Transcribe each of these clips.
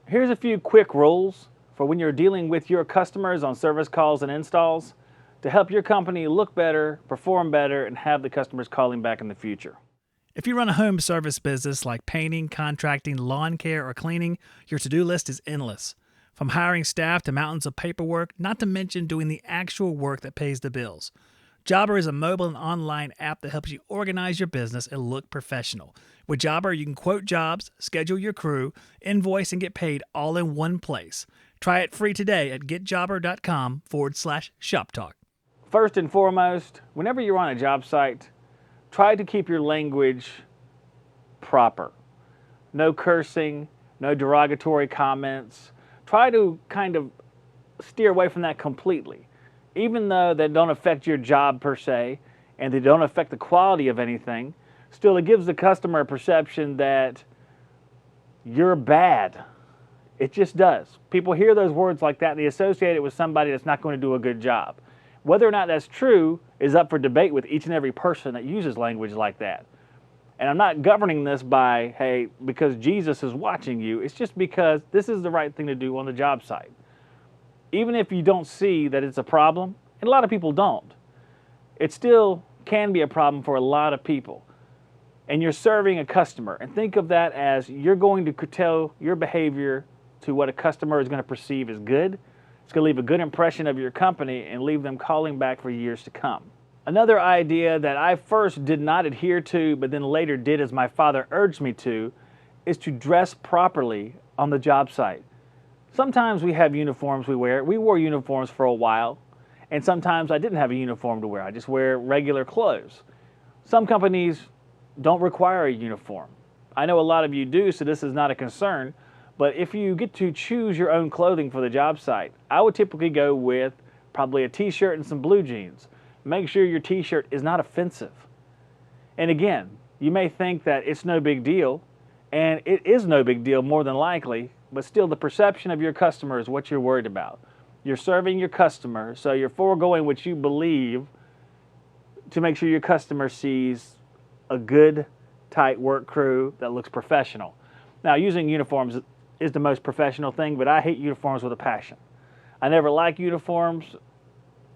Here's a few quick rules for when you're dealing with your customers on service calls and installs to help your company look better, perform better, and have the customers calling back in the future. If you run a home service business like painting, contracting, lawn care, or cleaning, your to-do list is endless. From hiring staff to mountains of paperwork, not to mention doing the actual work that pays the bills. Jobber is a mobile and online app that helps you organize your business and look professional. With Jobber, you can quote jobs, schedule your crew, invoice, and get paid all in one place. Try it free today at getjobber.com/shoptalk. First and foremost, whenever you're on a job site, try to keep your language proper. No cursing, no derogatory comments. Try to kind of steer away from that completely. Even though they don't affect your job per se, and they don't affect the quality of anything, still it gives the customer a perception that you're bad. It just does. People hear those words like that and they associate it with somebody that's not going to do a good job. Whether or not that's true is up for debate with each and every person that uses language like that. And I'm not governing this by, hey, because Jesus is watching you. It's just because this is the right thing to do on the job site. Even if you don't see that it's a problem, and a lot of people don't, it still can be a problem for a lot of people. And you're serving a customer. And think of that as you're going to curtail your behavior to what a customer is going to perceive as good. It's going to leave a good impression of your company and leave them calling back for years to come. Another idea that I first did not adhere to, but then later did as my father urged me to, is to dress properly on the job site. Sometimes we have uniforms we wear. We wore uniforms for a while, and sometimes I didn't have a uniform to wear. I just wear regular clothes. Some companies don't require a uniform. I know a lot of you do, so this is not a concern, but if you get to choose your own clothing for the job site, I would typically go with probably a t-shirt and some blue jeans. Make sure your t-shirt is not offensive. And again, you may think that it's no big deal, and it is no big deal more than likely, but still the perception of your customer is what you're worried about. You're serving your customer, so you're foregoing what you believe to make sure your customer sees a good, tight work crew that looks professional. Now, using uniforms is the most professional thing, but I hate uniforms with a passion. I never liked uniforms,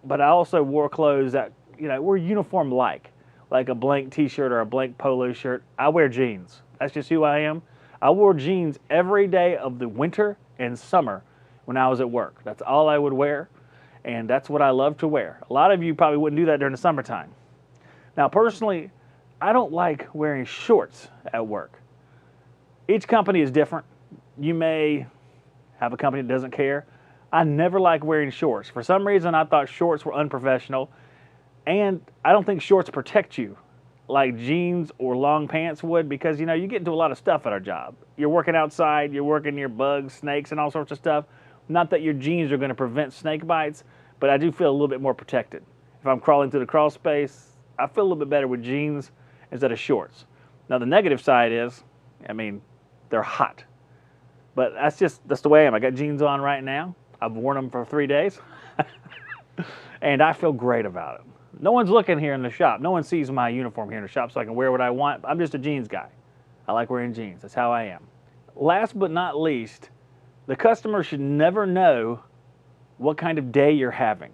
but I also wore clothes that, were uniform-like a blank t-shirt or a blank polo shirt. I wear jeans. That's just who I am. I wore jeans every day of the winter and summer when I was at work. That's all I would wear, and that's what I love to wear. A lot of you probably wouldn't do that during the summertime. Now, personally, I don't like wearing shorts at work. Each company is different. You may have a company that doesn't care. I never like wearing shorts. For some reason, I thought shorts were unprofessional, and I don't think shorts protect you like jeans or long pants would, because you get into a lot of stuff at our job. You're working outside, you're working near bugs, snakes, and all sorts of stuff. Not that your jeans are going to prevent snake bites, but I do feel a little bit more protected. If I'm crawling through the crawl space, I feel a little bit better with jeans instead of shorts. Now the negative side is, they're hot. But that's the way I am. I got jeans on right now. I've worn them for 3 days. And I feel great about it. No one's looking here in the shop. No one sees my uniform here in the shop, so I can wear what I want. I'm just a jeans guy. I like wearing jeans. That's how I am. Last but not least, the customer should never know what kind of day you're having.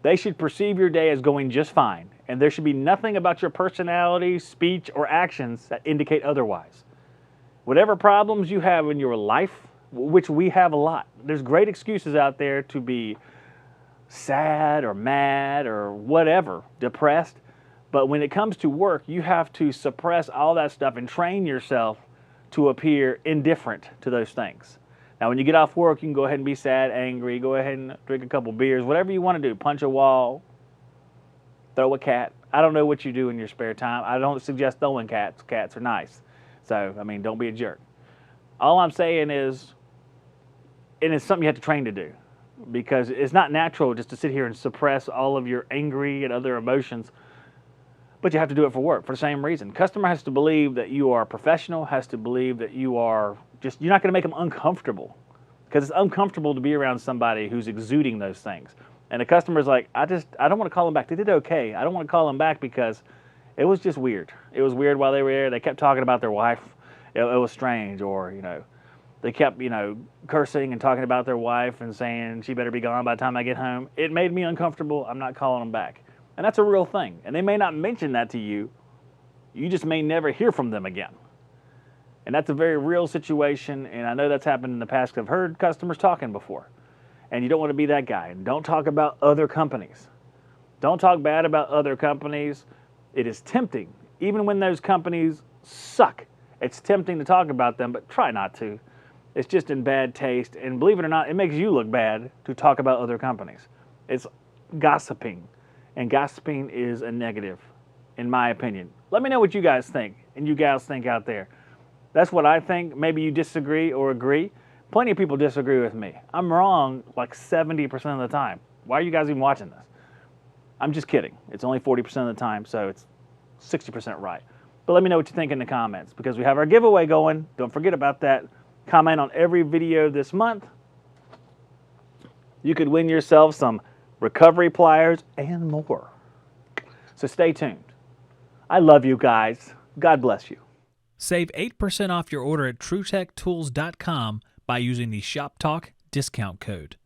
They should perceive your day as going just fine, and there should be nothing about your personality, speech, or actions that indicate otherwise. Whatever problems you have in your life, which we have a lot, there's great excuses out there to be sad or mad or whatever, depressed. But when it comes to work, you have to suppress all that stuff and train yourself to appear indifferent to those things. Now, when you get off work, you can go ahead and be sad, angry, go ahead and drink a couple beers, whatever you want to do, punch a wall, throw a cat. I don't know what you do in your spare time. I don't suggest throwing cats. Cats are nice. So, don't be a jerk. All I'm saying is, and it's something you have to train to do, because it's not natural just to sit here and suppress all of your angry and other emotions, but you have to do it for work for the same reason. Customer has to believe that you are professional, has to believe that you're not going to make them uncomfortable, because it's uncomfortable to be around somebody who's exuding those things. And the customer's like, I don't want to call them back. They did okay. I don't want to call them back because it was just weird. It was weird while they were there. They kept talking about their wife. It was strange, or, They kept, cursing and talking about their wife and saying she better be gone by the time I get home. It made me uncomfortable. I'm not calling them back. And that's a real thing. And they may not mention that to you. You just may never hear from them again. And that's a very real situation. And I know that's happened in the past because I've heard customers talking before. And you don't want to be that guy. And don't talk about other companies. Don't talk bad about other companies. It is tempting, even when those companies suck. It's tempting to talk about them, but try not to. It's just in bad taste. And believe it or not, it makes you look bad to talk about other companies. It's gossiping. And gossiping is a negative, in my opinion. Let me know what you guys think and you gals think out there. That's what I think. Maybe you disagree or agree. Plenty of people disagree with me. I'm wrong like 70% of the time. Why are you guys even watching this? I'm just kidding. It's only 40% of the time, so it's 60% right. But let me know what you think in the comments because we have our giveaway going. Don't forget about that. Comment on every video this month. You could win yourself some recovery pliers and more. So stay tuned. I love you guys. God bless you. Save 8% off your order at TruTechTools.com by using the Shop Talk discount code.